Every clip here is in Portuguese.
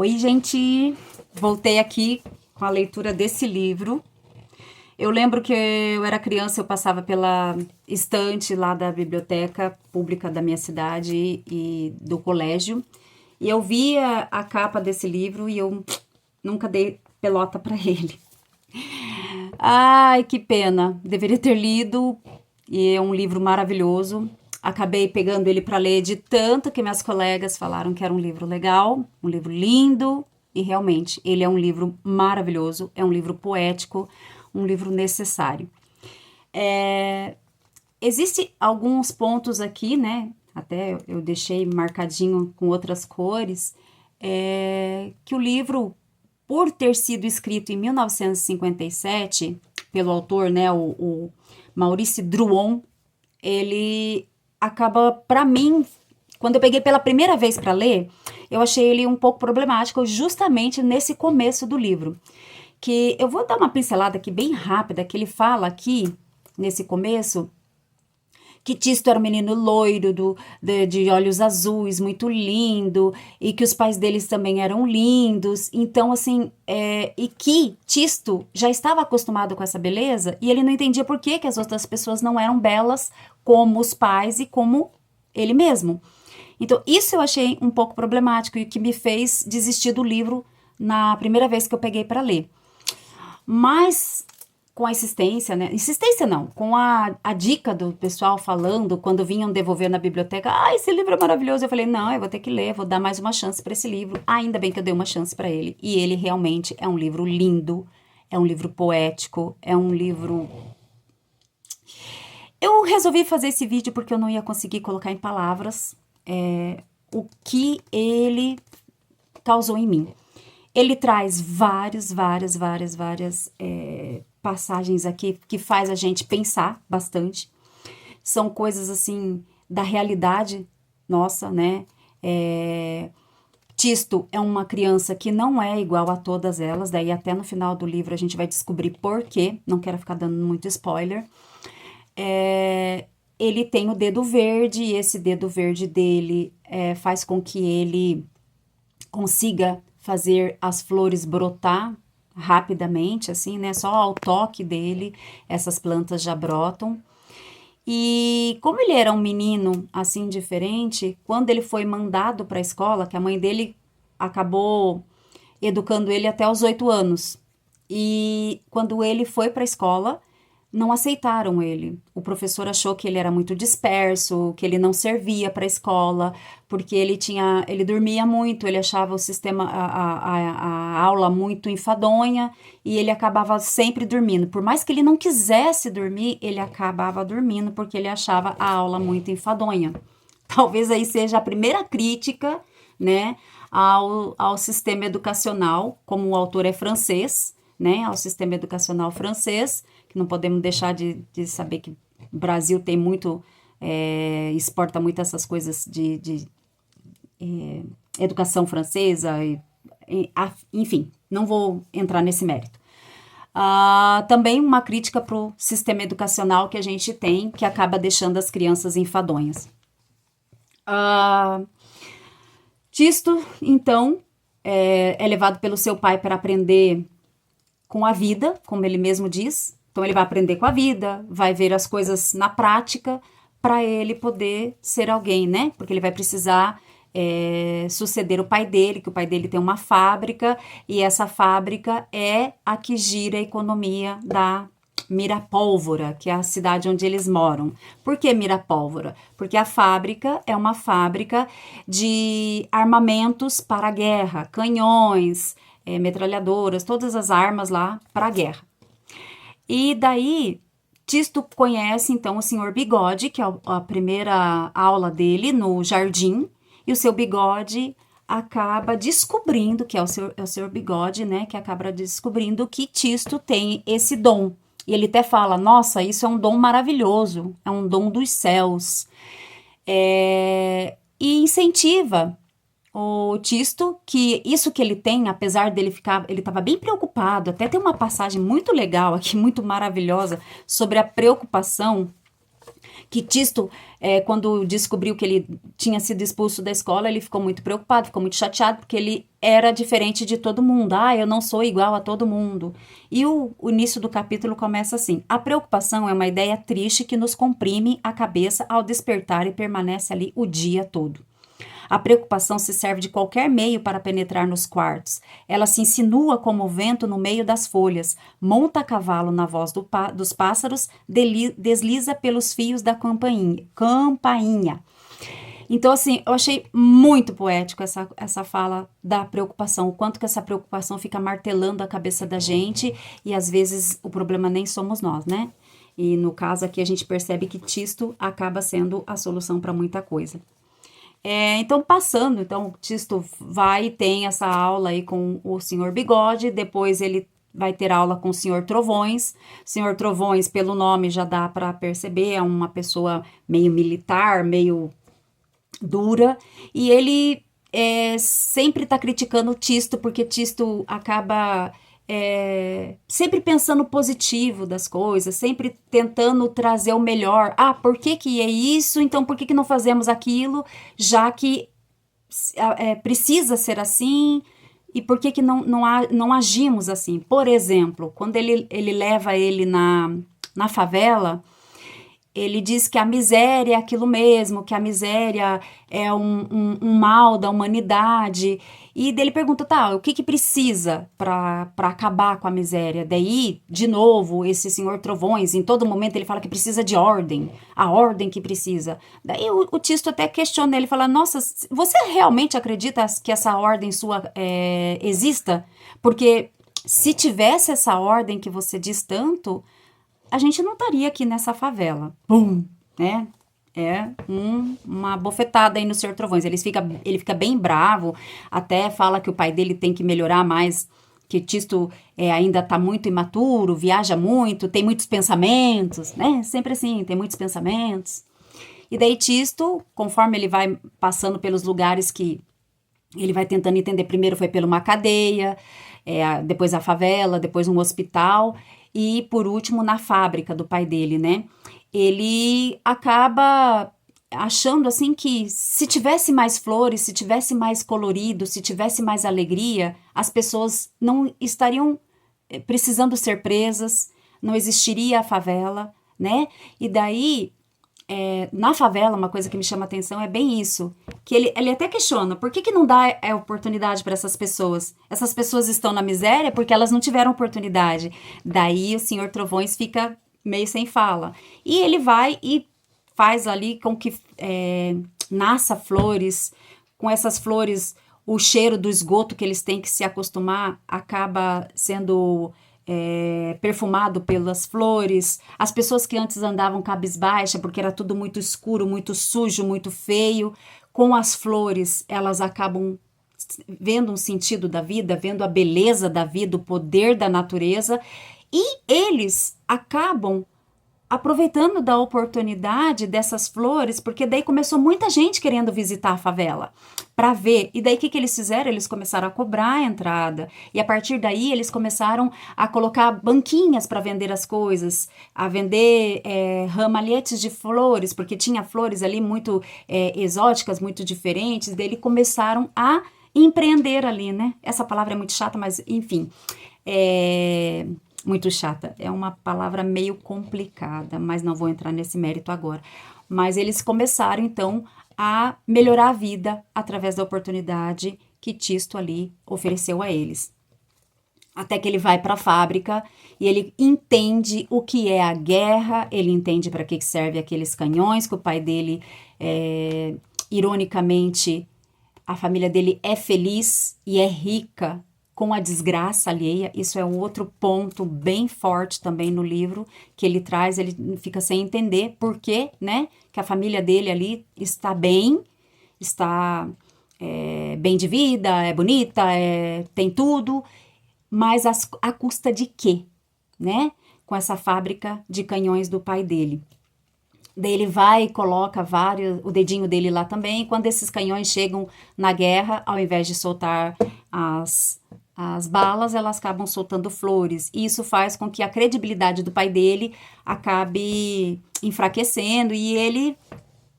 Oi, gente! Voltei aqui com a leitura desse livro. Eu lembro que eu era criança, eu passava pela estante lá da biblioteca pública da minha cidade e do colégio, e eu via a capa desse livro e eu nunca dei pelota para ele. Ai, que pena! Deveria ter lido, e é um livro maravilhoso. Acabei pegando ele para ler de tanto que minhas colegas falaram que era um livro legal, um livro lindo, e realmente ele é um livro maravilhoso, é um livro poético, um livro necessário. É, Existe alguns pontos aqui, né? Até eu deixei marcadinho com outras cores, que o livro, por ter sido escrito em 1957 pelo autor, né, o Maurice Druon, ele acaba, para mim, quando eu peguei pela primeira vez para ler, eu achei ele um pouco problemático justamente nesse começo do livro. Que eu vou dar uma pincelada aqui bem rápida, que ele fala aqui, nesse começo, que Tisto era um menino loiro, de olhos azuis, muito lindo, e que os pais deles também eram lindos. Então, assim, e que Tisto já estava acostumado com essa beleza, e ele não entendia por que as outras pessoas não eram belas como os pais e como ele mesmo. Então, isso eu achei um pouco problemático e que me fez desistir do livro na primeira vez que eu peguei para ler. Mas com a insistência, né? Insistência não, com a dica do pessoal falando quando vinham devolver na biblioteca, esse livro é maravilhoso. Eu falei, não, eu vou ter que ler, vou dar mais uma chance para esse livro. Ainda bem que eu dei uma chance para ele. E ele realmente é um livro lindo, é um livro poético, é um livro. Eu resolvi fazer esse vídeo porque eu não ia conseguir colocar em palavras o que ele causou em mim. Ele traz várias passagens aqui que faz a gente pensar bastante. São coisas assim da realidade nossa, né? Tisto é uma criança que não é igual a todas elas, daí até no final do livro a gente vai descobrir por quê, não quero ficar dando muito spoiler. Ele tem o dedo verde e esse dedo verde dele faz com que ele consiga fazer as flores brotar rapidamente, assim, né? Só ao toque dele, essas plantas já brotam. E como ele era um menino assim diferente, quando ele foi mandado para a escola, que a mãe dele acabou educando ele até os 8 anos. E quando ele foi para a escola, não aceitaram ele. O professor achou que ele era muito disperso, que ele não servia para a escola, porque ele dormia muito, ele achava o sistema, a aula muito enfadonha e ele acabava sempre dormindo. Por mais que ele não quisesse dormir, ele acabava dormindo porque ele achava a aula muito enfadonha. Talvez aí seja a primeira crítica, né, ao sistema educacional, como o autor é francês, né, ao sistema educacional francês, que não podemos deixar de saber que o Brasil tem muito, exporta muito essas coisas de educação francesa, enfim, não vou entrar nesse mérito. Também uma crítica para o sistema educacional que a gente tem, que acaba deixando as crianças enfadonhas. Tisto, então, é levado pelo seu pai para aprender com a vida, como ele mesmo diz. Então ele vai aprender com a vida, vai ver as coisas na prática para ele poder ser alguém, né? Porque ele vai precisar suceder o pai dele, que o pai dele tem uma fábrica e essa fábrica é a que gira a economia da Mirapólvora, que é a cidade onde eles moram. Por que Mirapólvora? Porque a fábrica é uma fábrica de armamentos para a guerra, canhões, metralhadoras, todas as armas lá para a guerra. E daí, Tisto conhece então o Senhor Bigode, que é a primeira aula dele no jardim, e o seu Bigode acaba descobrindo, que é o Senhor Bigode, né, que acaba descobrindo que Tisto tem esse dom. E ele até fala, nossa, isso é um dom maravilhoso, é um dom dos céus. E incentiva o Tisto, que isso que ele tem, apesar dele ficar, ele estava bem preocupado, até tem uma passagem muito legal aqui, muito maravilhosa, sobre a preocupação Que Tisto, quando descobriu que ele tinha sido expulso da escola, ele ficou muito preocupado, ficou muito chateado, porque ele era diferente de todo mundo. Ah, eu não sou igual a todo mundo. E o início do capítulo começa assim: a preocupação é uma ideia triste que nos comprime a cabeça ao despertar e permanece ali o dia todo. A preocupação se serve de qualquer meio para penetrar nos quartos. Ela se insinua como o vento no meio das folhas, monta a cavalo na voz dos pássaros, desliza pelos fios da campainha. Então, assim, eu achei muito poético essa fala da preocupação, o quanto que essa preocupação fica martelando a cabeça da gente e às vezes o problema nem somos nós, né? E no caso aqui a gente percebe que Tisto acaba sendo a solução para muita coisa. Então, Tisto vai e tem essa aula aí com o Senhor Bigode, depois ele vai ter aula com o Senhor Trovões. O Senhor Trovões, pelo nome, já dá para perceber, é uma pessoa meio militar, meio dura, e ele sempre está criticando o Tisto, porque Tisto acaba sempre pensando positivo das coisas, sempre tentando trazer o melhor. Ah, por que que é isso? Então por que que não fazemos aquilo, já que precisa ser assim? E por que que não agimos assim? Por exemplo, quando ele leva ele na favela, ele diz que a miséria é aquilo mesmo, que a miséria é um mal da humanidade. E daí ele pergunta, tá, o que que precisa para acabar com a miséria? Daí, de novo, esse senhor Trovões, em todo momento ele fala que precisa de ordem, a ordem que precisa. Daí o Tisto até questiona ele, fala, nossa, você realmente acredita que essa ordem sua exista? Porque se tivesse essa ordem que você diz tanto, a gente não estaria aqui nessa favela. Pum, né? Uma bofetada aí no Senhor Trovões. Ele fica bem bravo, até fala que o pai dele tem que melhorar mais, que Tisto ainda está muito imaturo, viaja muito, tem muitos pensamentos, né? Sempre assim, tem muitos pensamentos. E daí Tisto, conforme ele vai passando pelos lugares que ele vai tentando entender, primeiro foi por uma cadeia, depois a favela, depois um hospital e por último na fábrica do pai dele, né? Ele acaba achando assim que se tivesse mais flores, se tivesse mais colorido, se tivesse mais alegria, as pessoas não estariam precisando ser presas, não existiria a favela, né? E daí na favela, uma coisa que me chama a atenção é bem isso, que ele até questiona, por que não dá oportunidade para essas pessoas? Essas pessoas estão na miséria porque elas não tiveram oportunidade. Daí o senhor Trovões fica meio sem fala. E ele vai e faz ali com que nasça flores, com essas flores, o cheiro do esgoto que eles têm que se acostumar acaba sendo perfumado pelas flores. As pessoas que antes andavam cabisbaixa porque era tudo muito escuro, muito sujo, muito feio, com as flores elas acabam vendo um sentido da vida, vendo a beleza da vida, o poder da natureza, e eles acabam aproveitando da oportunidade dessas flores, porque daí começou muita gente querendo visitar a favela para ver. E daí o que eles fizeram? Eles começaram a cobrar a entrada. E a partir daí eles começaram a colocar banquinhas para vender as coisas, a vender ramalhetes de flores, porque tinha flores ali muito exóticas, muito diferentes. Daí eles começaram a empreender ali, né? Essa palavra é muito chata, mas enfim. Muito chata, é uma palavra meio complicada, mas não vou entrar nesse mérito agora. Mas eles começaram, então, a melhorar a vida através da oportunidade que Tisto ali ofereceu a eles. Até que ele vai para a fábrica e ele entende o que é a guerra, ele entende para que serve aqueles canhões, que o pai dele, ironicamente, a família dele é feliz e é rica com a desgraça alheia. Isso é um outro ponto bem forte também no livro que ele traz. Ele fica sem entender por que, né, que a família dele ali está bem, está bem de vida, é bonita, tem tudo, mas a custa de quê, né? Com essa fábrica de canhões do pai dele. Daí ele vai e coloca o dedinho dele lá também. Quando esses canhões chegam na guerra, ao invés de soltar as as balas, elas acabam soltando flores. E isso faz com que a credibilidade do pai dele acabe enfraquecendo e ele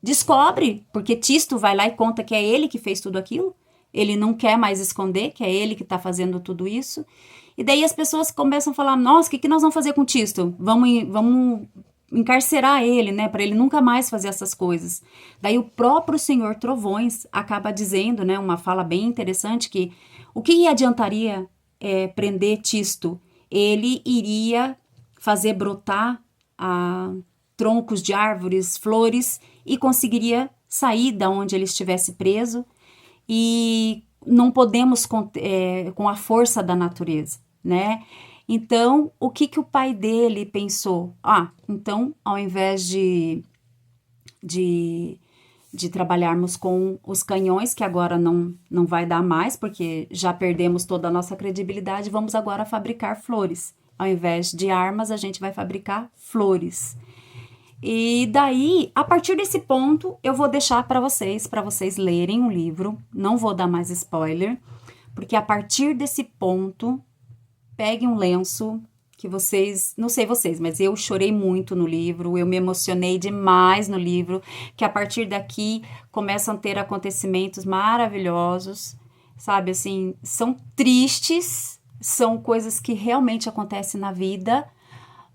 descobre, porque Tisto vai lá e conta que é ele que fez tudo aquilo. Ele não quer mais esconder que é ele que está fazendo tudo isso. E daí as pessoas começam a falar, nossa, o que nós vamos fazer com Tisto? Vamos encarcerar ele, né, para ele nunca mais fazer essas coisas. Daí o próprio Senhor Trovões acaba dizendo, né, uma fala bem interessante que o que adiantaria prender Tisto? Ele iria fazer brotar troncos de árvores, flores e conseguiria sair da onde ele estivesse preso e não podemos com a força da natureza, né? Então, o que o pai dele pensou? Então, ao invés de trabalharmos com os canhões, que agora não vai dar mais, porque já perdemos toda a nossa credibilidade, vamos agora fabricar flores. Ao invés de armas, a gente vai fabricar flores. E daí, a partir desse ponto, eu vou deixar para vocês lerem o livro. Não vou dar mais spoiler, porque a partir desse ponto, peguem um lenço que vocês, não sei vocês, mas eu chorei muito no livro, eu me emocionei demais no livro, que a partir daqui começam a ter acontecimentos maravilhosos, sabe, assim, são tristes, são coisas que realmente acontecem na vida,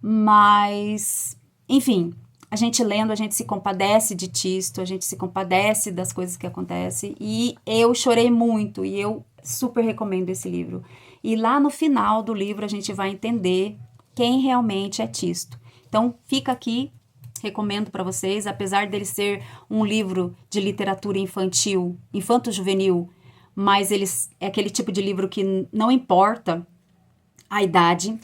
mas, enfim, a gente lendo, a gente se compadece de Tisto, a gente se compadece das coisas que acontecem, e eu chorei muito, e eu super recomendo esse livro. E lá no final do livro a gente vai entender quem realmente é Tisto. Então fica aqui, recomendo para vocês, apesar dele ser um livro de literatura infantil, infanto-juvenil, mas é aquele tipo de livro que não importa a idade.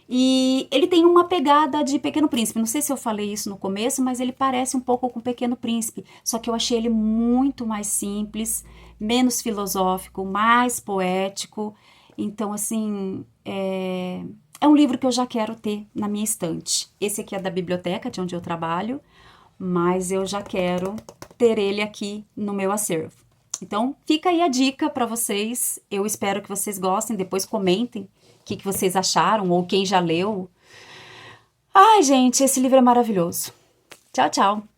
E ele tem uma pegada de Pequeno Príncipe. Não sei se eu falei isso no começo, mas ele parece um pouco com Pequeno Príncipe. Só que eu achei ele muito mais simples, menos filosófico, mais poético. Então, assim, é um livro que eu já quero ter na minha estante. Esse aqui é da biblioteca, de onde eu trabalho, mas eu já quero ter ele aqui no meu acervo. Então, fica aí a dica para vocês. Eu espero que vocês gostem. Depois comentem o que vocês acharam ou quem já leu. Ai, gente, esse livro é maravilhoso. Tchau, tchau.